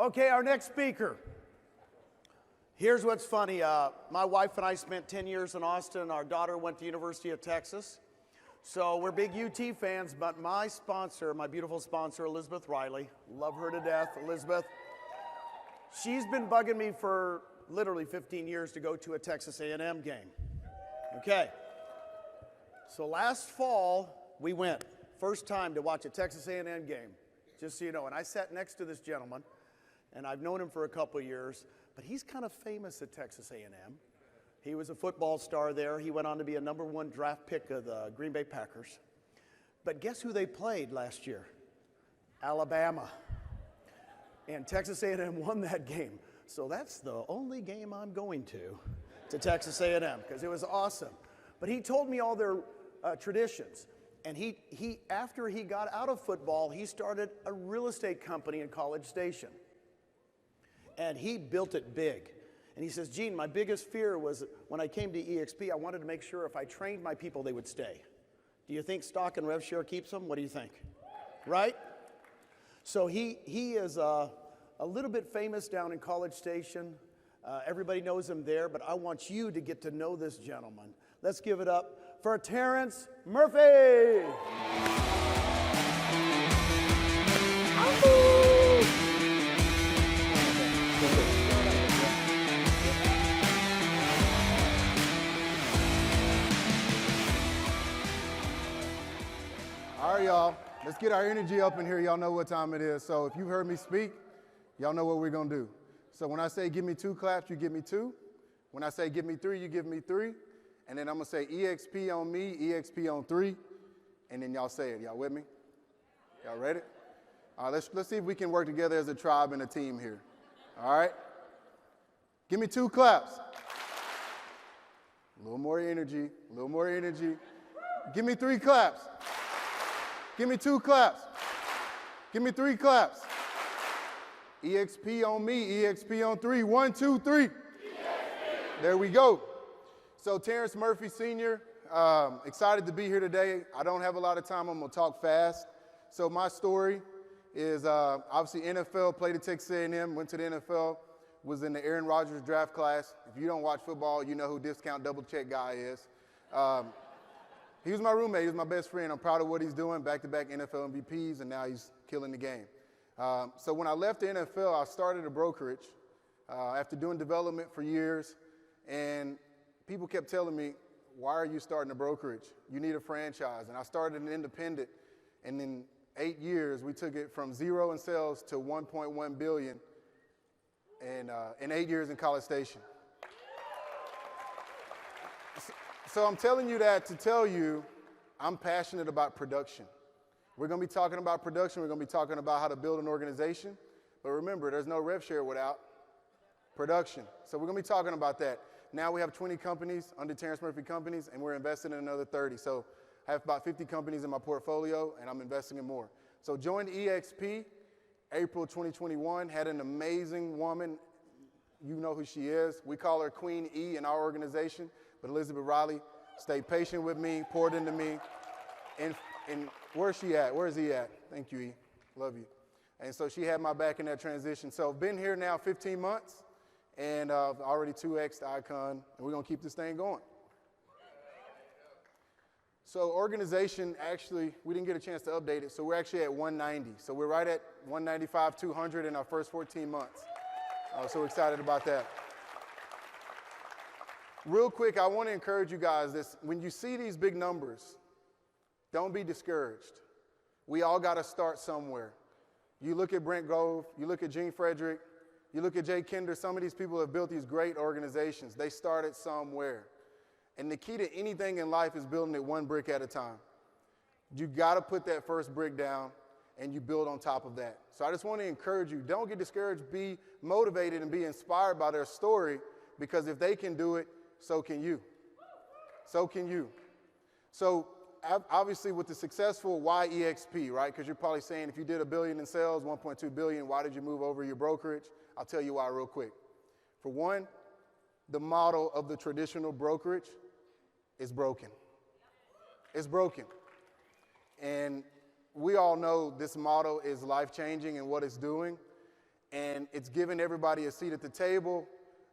Okay, our next speaker. Here's what's funny. My wife and I spent 10 years in Austin. Our daughter went to University of Texas. So we're big UT fans, but my sponsor, my beautiful sponsor, Elizabeth Riley, love her to death, Elizabeth. She's been bugging me for literally 15 years to go to a Texas A&M game. Okay. So last fall, we went. First time to watch a Texas A&M game, just so you know. And I sat next to this gentleman, and I've known him for a couple of years, but he's kind of famous at Texas A&M. He was a football star there. He went on to be a #1 draft pick of the Green Bay Packers. But guess who they played last year? Alabama. And Texas A&M won that game. So that's the only game I'm going to Texas A&M, because it was awesome. But he told me all their traditions. And he after he got out of football, he started a real estate company in College Station. And he built it big. And he says, Gene, my biggest fear was when I came to EXP, I wanted to make sure if I trained my people, they would stay. Do you think stock and rev share keeps them? What do you think? Right? So he is a little bit famous down in College Station. Everybody knows him there, but I want you to get to know this gentleman. Let's give it up for Terrence Murphy. All right, y'all, let's get our energy up in here. Y'all know what time it is. So if you've heard me speak, y'all know what we're going to do. So when I say give me 2 claps, you give me 2. When I say give me 3, you give me 3. And then I'm going to say EXP on me, EXP on 3. And then y'all say it. Y'all with me? Y'all ready? All right, let's see if we can work together as a tribe and a team here. All right? Give me 2 claps. A little more energy, a little more energy. Give me 3 claps. Give me 2 claps. Give me 3 claps. EXP on me, EXP on 3. 1, 2, 3. EXP. There we go. So Terrence Murphy Sr., excited to be here today. I don't have a lot of time. I'm going to talk fast. So my story is obviously NFL, played at Texas A&M, went to the NFL, was in the Aaron Rodgers draft class. If you don't watch football, you know who Discount Double Check guy is. He was my roommate. He was my best friend. I'm proud of what he's doing, back-to-back NFL MVPs, and now he's killing the game. So when I left the NFL, I started a brokerage after doing development for years, and people kept telling me, why are you starting a brokerage? You need a franchise. And I started an independent, and in 8 years, we took it from 0 in sales to $1.1 billion in 8 years in College Station. So I'm telling you that to tell you I'm passionate about production. We're going to be talking about production. We're going to be talking about how to build an organization. But remember, there's no rev share without production. So we're going to be talking about that. Now we have 20 companies under Terrence Murphy Companies, and we're investing in another 30. So I have about 50 companies in my portfolio, and I'm investing in more. So joined EXP April 2021, had an amazing woman. You know who she is. We call her Queen E in our organization. But Elizabeth Riley stayed patient with me, poured into me. And where's she at? Where's he at? Thank you, E. Love you. And so she had my back in that transition. So been here now 15 months, and already 2X'd Icon, and we're going to keep this thing going. So organization, actually, we didn't get a chance to update it, so we're actually at 190. So we're right at 195, 200 in our first 14 months. So we're excited about that. Real quick, I want to encourage you guys this. When you see these big numbers, don't be discouraged. We all got to start somewhere. You look at Brent Gove, you look at Gene Frederick, you look at Jay Kinder, some of these people have built these great organizations. They started somewhere. And the key to anything in life is building it 1 brick at a time. You got to put that first brick down, and you build on top of that. So I just want to encourage you, don't get discouraged, be motivated and be inspired by their story, because if they can do it, so can you. So can you. So obviously with the successful, why EXP, right? Because you're probably saying if you did $1 billion in sales, $1.2 billion, why did you move over your brokerage? I'll tell you why real quick. For one, the model of the traditional brokerage is broken. It's broken. And we all know this model is life-changing in what it's doing. and it's given everybody a seat at the table,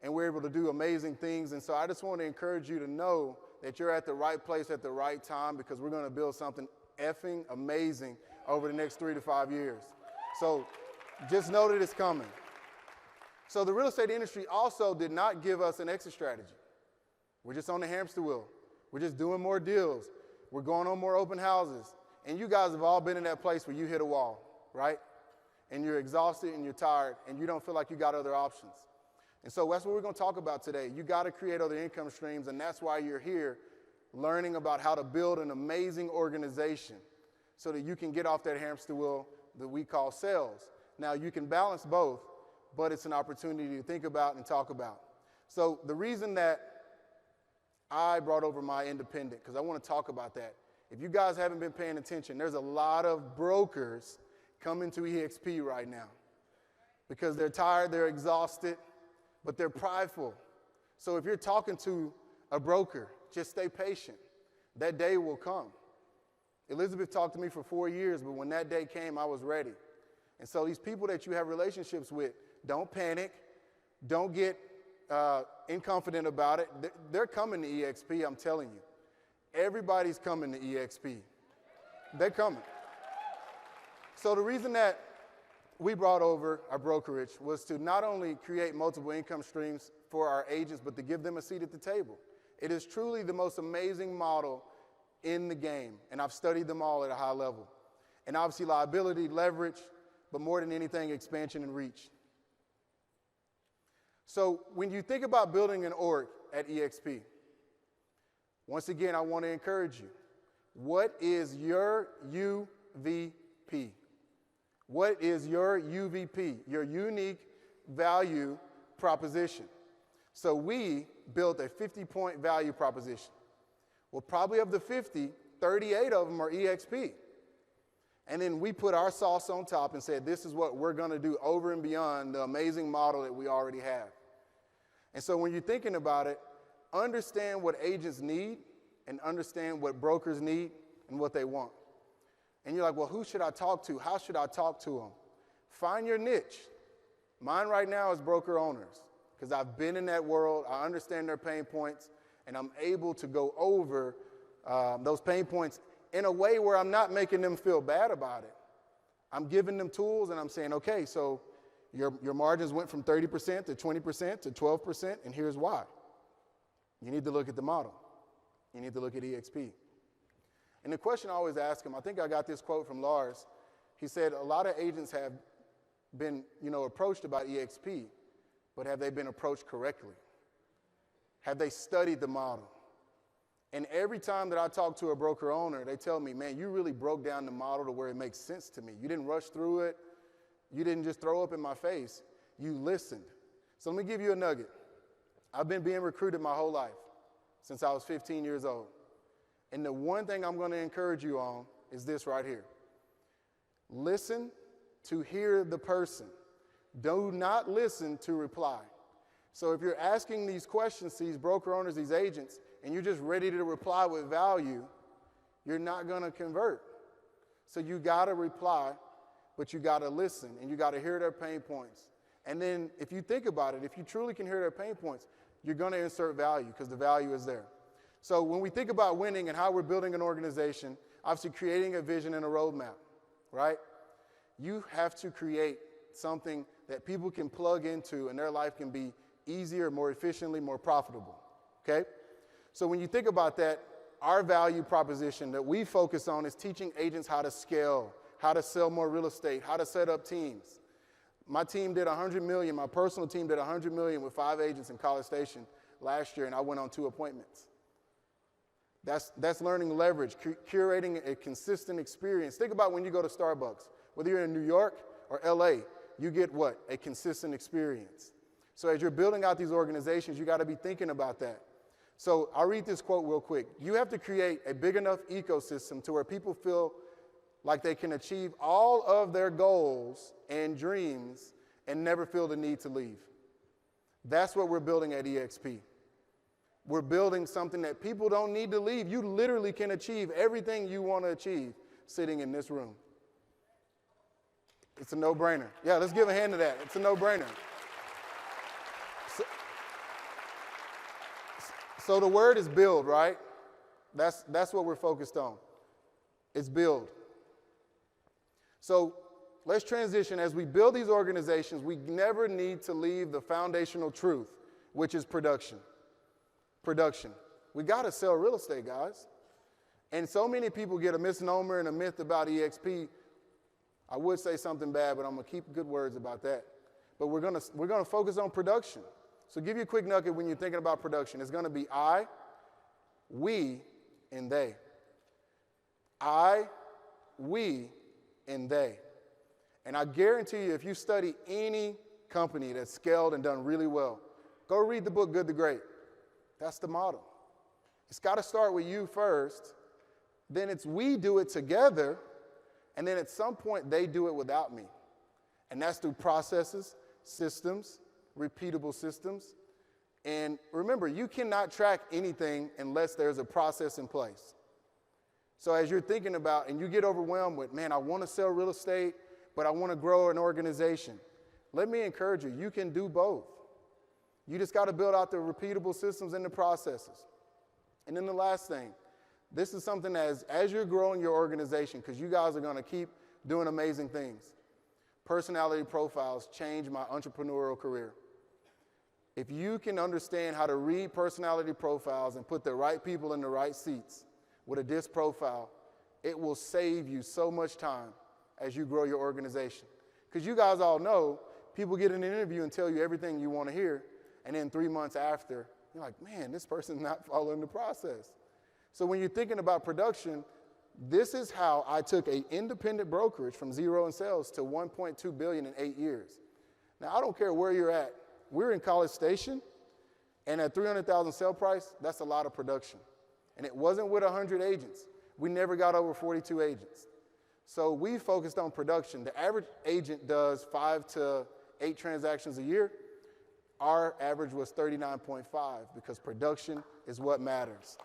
and we're able to do amazing things. And so I just want to encourage you to know that you're at the right place at the right time, because we're going to build something effing amazing over the next 3 to 5 years. So just know that it's coming. So the real estate industry also did not give us an exit strategy. We're just on the hamster wheel. We're just doing more deals. We're going on more open houses. And you guys have all been in that place where you hit a wall, right? And you're exhausted and you're tired and you don't feel like you got other options. And so that's what we're going to talk about today. You got to create other income streams, and that's why you're here, learning about how to build an amazing organization so that you can get off that hamster wheel that we call sales. Now, you can balance both, but it's an opportunity to think about and talk about. So the reason that I brought over my independent, because I want to talk about that. If you guys haven't been paying attention, there's a lot of brokers coming to EXP right now because they're tired, they're exhausted, but they're prideful. So if you're talking to a broker, just stay patient. That day will come. Elizabeth talked to me for 4 years, but when that day came, I was ready. And so these people that you have relationships with, don't panic. Don't get inconfident about it. They're coming to EXP, I'm telling you. Everybody's coming to EXP. They're coming. So the reason that we brought over our brokerage was to not only create multiple income streams for our agents, but to give them a seat at the table. It is truly the most amazing model in the game, and I've studied them all at a high level. And obviously liability, leverage, but more than anything, expansion and reach. So when you think about building an org at EXP, once again, I want to encourage you. What is your UVP? What is your UVP, your unique value proposition? So we built a 50-point value proposition. Well, probably of the 50, 38 of them are EXP. And then we put our sauce on top and said, this is what we're going to do over and beyond the amazing model that we already have. And so when you're thinking about it, understand what agents need and understand what brokers need and what they want. And you're like, well, who should I talk to? How should I talk to them? Find your niche. Mine right now is broker owners, because I've been in that world. I understand their pain points, and I'm able to go over those pain points in a way where I'm not making them feel bad about it. I'm giving them tools, and I'm saying, okay, so your margins went from 30% to 20% to 12%, and here's why. You need to look at the model. You need to look at EXP. And the question I always ask them, I think I got this quote from Lars. He said, a lot of agents have been, approached about EXP, but have they been approached correctly? Have they studied the model? And every time that I talk to a broker owner, they tell me, man, you really broke down the model to where it makes sense to me. You didn't rush through it. You didn't just throw up in my face. You listened. So let me give you a nugget. I've been being recruited my whole life since I was 15 years old. And the one thing I'm going to encourage you on is this right here. Listen to hear the person. Do not listen to reply. So if you're asking these questions to these broker owners, these agents, and you're just ready to reply with value, you're not going to convert. So you got to reply, but you got to listen, and you got to hear their pain points. And then if you think about it, if you truly can hear their pain points, you're going to insert value because the value is there. So when we think about winning and how we're building an organization, obviously creating a vision and a roadmap, right? You have to create something that people can plug into and their life can be easier, more efficiently, more profitable, okay? So when you think about that, our value proposition that we focus on is teaching agents how to scale, how to sell more real estate, how to set up teams. My team did $100 million, my personal team did $100 million with 5 agents in College Station last year, and I went on 2 appointments. That's learning leverage, curating a consistent experience. Think about when you go to Starbucks. Whether you're in New York or LA, you get what? A consistent experience. So as you're building out these organizations, you got to be thinking about that. So I'll read this quote real quick. You have to create a big enough ecosystem to where people feel like they can achieve all of their goals and dreams and never feel the need to leave. That's what we're building at EXP. We're building something that people don't need to leave. You literally can achieve everything you want to achieve sitting in this room. It's a no-brainer. Yeah, let's give a hand to that. It's a no-brainer. So the word is build, right? That's what we're focused on. It's build. So let's transition. As we build these organizations, we never need to leave the foundational truth, which is production. Production. We got to sell real estate, guys. And so many people get a misnomer and a myth about EXP. I would say something bad, but I'm going to keep good words about that. But we're going to focus on production. So give you a quick nugget when you're thinking about production. It's going to be I, we, and they. I, we, and they. And I guarantee you, if you study any company that's scaled and done really well, go read the book Good to Great. That's the model. It's got to start with you first. Then it's we do it together. And then at some point, they do it without me. And that's through processes, systems, repeatable systems. And remember, you cannot track anything unless there's a process in place. So as you're thinking about, and you get overwhelmed with, man, I want to sell real estate, but I want to grow an organization. Let me encourage you, you can do both. You just got to build out the repeatable systems and the processes. And then the last thing, this is something as you're growing your organization, because you guys are going to keep doing amazing things. Personality profiles changed my entrepreneurial career. If you can understand how to read personality profiles and put the right people in the right seats with a DISC profile, it will save you so much time as you grow your organization. Because you guys all know, people get in an interview and tell you everything you want to hear, and then 3 months after, you're like, man, this person's not following the process. So when you're thinking about production, this is how I took an independent brokerage from zero in sales to $1.2 billion in 8 years. Now, I don't care where you're at. We're in College Station, and at $300,000 sale price, that's a lot of production. And it wasn't with 100 agents. We never got over 42 agents. So we focused on production. The average agent does 5 to 8 transactions a year. Our average was 39.5 because production is what matters.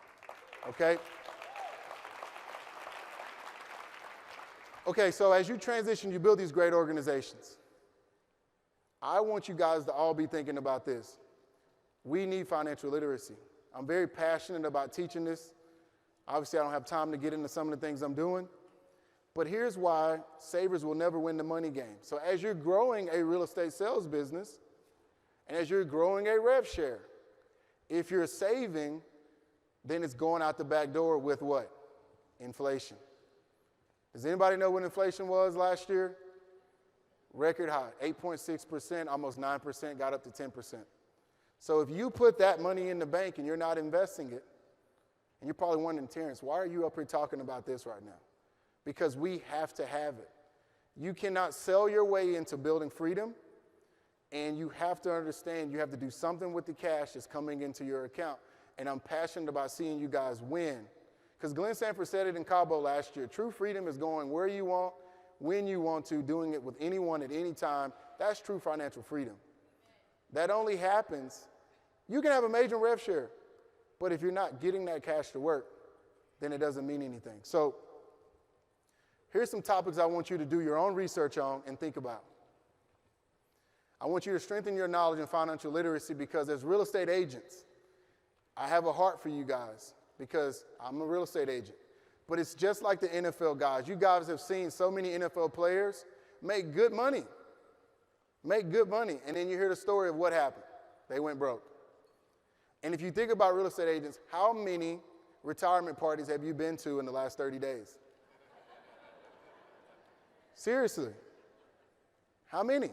Okay? Okay, so as you transition, you build these great organizations. I want you guys to all be thinking about this. We need financial literacy. I'm very passionate about teaching this. Obviously, I don't have time to get into some of the things I'm doing. But here's why savers will never win the money game. So as you're growing a real estate sales business, and as you're growing a rev share, if you're saving, then it's going out the back door with what? Inflation. Does anybody know what inflation was last year? Record high, 8.6%, almost 9%, got up to 10%. So if you put that money in the bank and you're not investing it, and you're probably wondering, Terrence, why are you up here talking about this right now? Because we have to have it. You cannot sell your way into building freedom, and you have to understand you have to do something with the cash that's coming into your account. And I'm passionate about seeing you guys win. Because Glenn Sanford said it in Cabo last year, true freedom is going where you want, when you want to, doing it with anyone at any time. That's true financial freedom. That only happens, you can have a major rev share, but if you're not getting that cash to work, then it doesn't mean anything. So here's some topics I want you to do your own research on and think about. I want you to strengthen your knowledge in financial literacy because as real estate agents, I have a heart for you guys because I'm a real estate agent. But it's just like the NFL guys. You guys have seen so many NFL players make good money. Make good money. And then you hear the story of what happened. They went broke. And if you think about real estate agents, how many retirement parties have you been to in the last 30 days? Seriously. How many?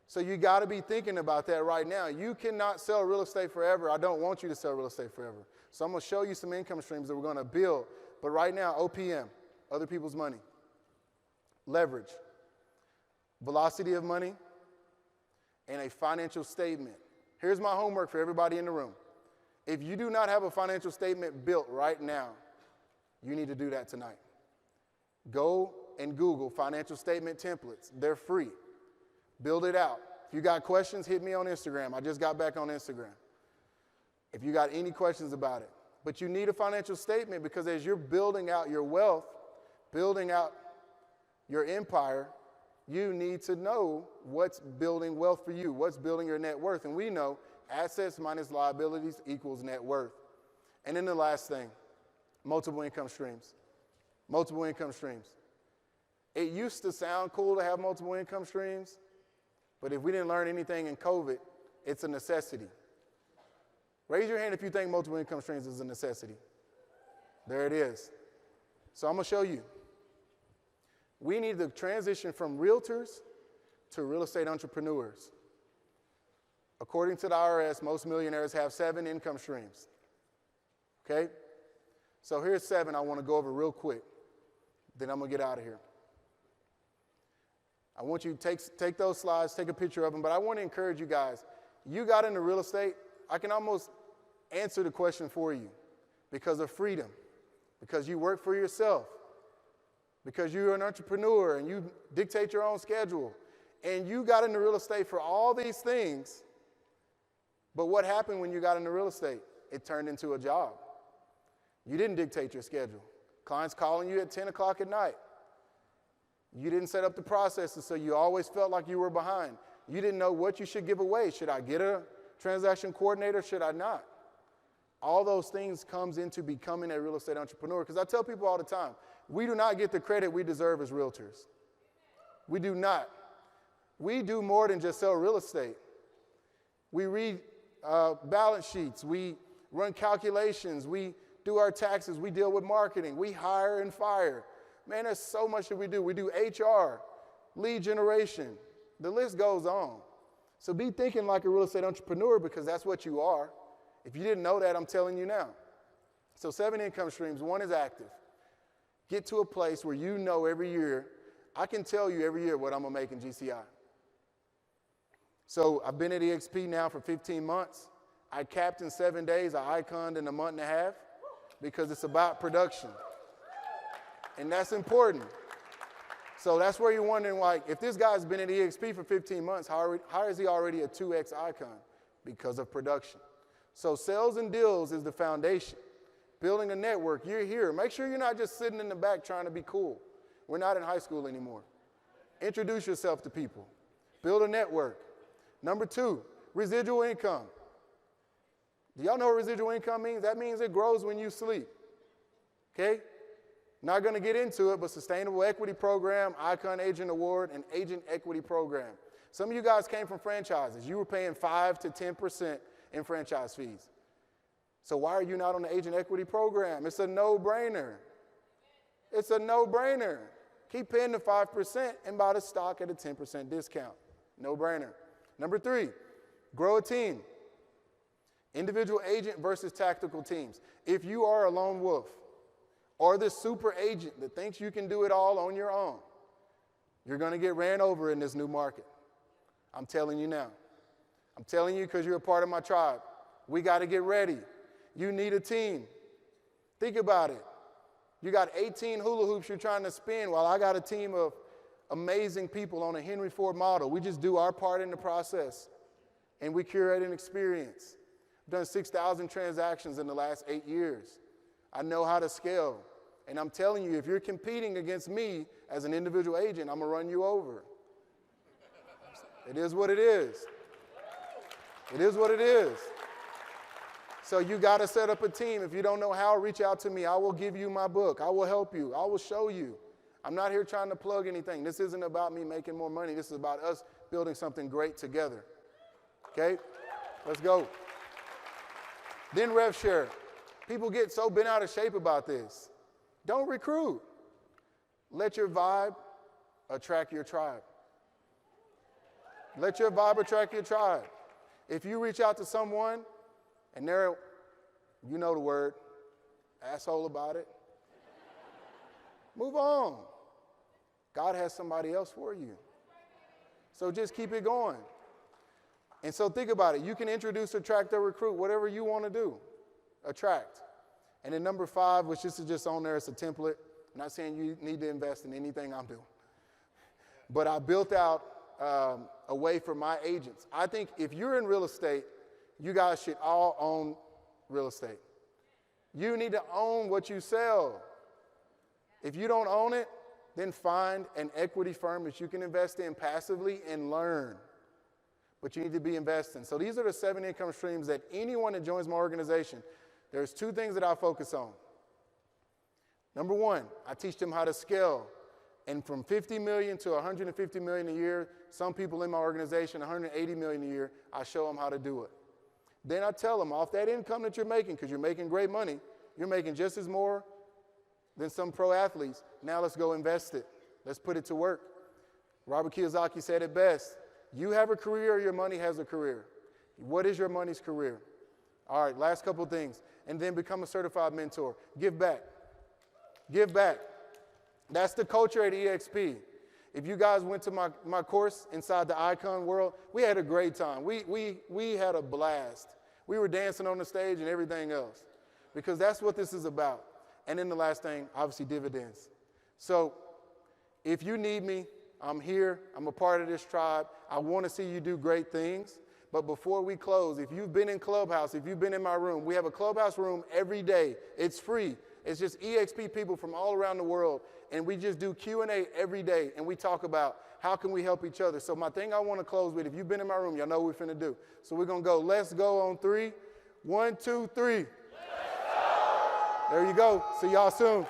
So you got to be thinking about that right now. You cannot sell real estate forever. I don't want you to sell real estate forever. So I'm going to show you some income streams that we're going to build. But right now, OPM, other people's money, leverage, velocity of money, and a financial statement. Here's my homework for everybody in the room. If you do not have a financial statement built right now, you need to do that tonight. Go and Google financial statement templates. They're free. Build it out. If you got questions, hit me on Instagram. I just got back on Instagram. If you got any questions about it. But you need a financial statement because as you're building out your wealth, building out your empire, you need to know what's building wealth for you, what's building your net worth. And we know assets minus liabilities equals net worth. And then the last thing, multiple income streams. Multiple income streams. It used to sound cool to have multiple income streams, but if we didn't learn anything in COVID, it's a necessity. Raise your hand if you think multiple income streams is a necessity. There it is. So I'm going to show you. We need to transition from realtors to real estate entrepreneurs. According to the IRS, most millionaires have 7 income streams. Okay? So here's 7 I want to go over real quick. Then I'm going to get out of here. I want you to take those slides, take a picture of them, but I want to encourage you guys. You got into real estate, I can almost answer the question for you because of freedom, because you work for yourself, because you're an entrepreneur and you dictate your own schedule. And you got into real estate for all these things, but what happened when you got into real estate? It turned into a job. You didn't dictate your schedule. Clients calling you at 10 o'clock at night. You didn't set up the processes, so you always felt like you were behind. You didn't know what you should give away. Should I get a transaction coordinator? Should I not? All those things comes into becoming a real estate entrepreneur. Because I tell people all the time, we do not get the credit we deserve as realtors. We do not. We do more than just sell real estate. We read balance sheets. We run calculations. We do our taxes. We deal with marketing. We hire and fire. Man, there's so much that we do. We do HR, lead generation. The list goes on. So be thinking like a real estate entrepreneur because that's what you are. If you didn't know that, I'm telling you now. So 7 income streams. 1 is active. Get to a place where you know every year, I can tell you every year what I'm going to make in GCI. So I've been at EXP now for 15 months. I capped in 7 days. I iconed in a month and a half because it's about production. And that's important. So that's where you're wondering, like, if this guy's been at EXP for 15 months, how is he already a 2X icon? Because of production. So sales and deals is the foundation. Building a network, you're here. Make sure you're not just sitting in the back trying to be cool. We're not in high school anymore. Introduce yourself to people. Build a network. Number 2, residual income. Do y'all know what residual income means? That means it grows when you sleep. Okay? Not going to get into it, but Sustainable Equity Program, Icon Agent Award, and Agent Equity Program. Some of you guys came from franchises. You were paying 5 to 10% in franchise fees. So why are you not on the Agent Equity Program? It's a no-brainer. It's a no-brainer. Keep paying the 5% and buy the stock at a 10% discount. No-brainer. Number 3, grow a team. Individual agent versus tactical teams. If you are a lone wolf, or the super agent that thinks you can do it all on your own, you're going to get ran over in this new market. I'm telling you now. I'm telling you because you're a part of my tribe. We got to get ready. You need a team. Think about it. You got 18 hula hoops you're trying to spin while I got a team of amazing people on a Henry Ford model. We just do our part in the process, and we curate an experience. I've done 6,000 transactions in the last 8 years. I know how to scale. And I'm telling you, if you're competing against me as an individual agent, I'm going to run you over. It is what it is. It is what it is. So you got to set up a team. If you don't know how, reach out to me. I will give you my book. I will help you. I will show you. I'm not here trying to plug anything. This isn't about me making more money. This is about us building something great together. Okay? Let's go. Then rev share. People get so bent out of shape about this. Don't recruit. Let your vibe attract your tribe. Let your vibe attract your tribe. If you reach out to someone and they're, you know the word, asshole about it, move on. God has somebody else for you. So just keep it going. And so think about it. You can introduce, attract, or recruit, whatever you want to do. Attract. And then number 5, which this is just on there, it's a template. I'm not saying you need to invest in anything I'm doing. But I built out a way for my agents. I think if you're in real estate, you guys should all own real estate. You need to own what you sell. If you don't own it, then find an equity firm that you can invest in passively and learn. But you need to be investing. So these are the 7 income streams that anyone that joins my organization, there's 2 things that I focus on. Number 1, I teach them how to scale. And from 50 million to 150 million a year, some people in my organization, 180 million a year, I show them how to do it. Then I tell them, off that income that you're making, because you're making great money, you're making just as more than some pro athletes. Now let's go invest it. Let's put it to work. Robert Kiyosaki said it best. You have a career, or your money has a career. What is your money's career? All right, last couple things. And then become a certified mentor. Give back. Give back. That's the culture at EXP. If you guys went to my course inside the Icon world, we had a great time. We had a blast. We were dancing on the stage and everything else because that's what this is about. And then the last thing, obviously dividends. So if you need me, I'm here. I'm a part of this tribe. I want to see you do great things. But before we close, if you've been in Clubhouse, if you've been in my room, we have a Clubhouse room every day. It's free. It's just EXP people from all around the world. And we just do Q&A every day. And we talk about how can we help each other. So my thing I want to close with, if you've been in my room, y'all know what we're finna do. So we're going to go, let's go on 3. 1, 2, 3. Let's go. There you go. See y'all soon.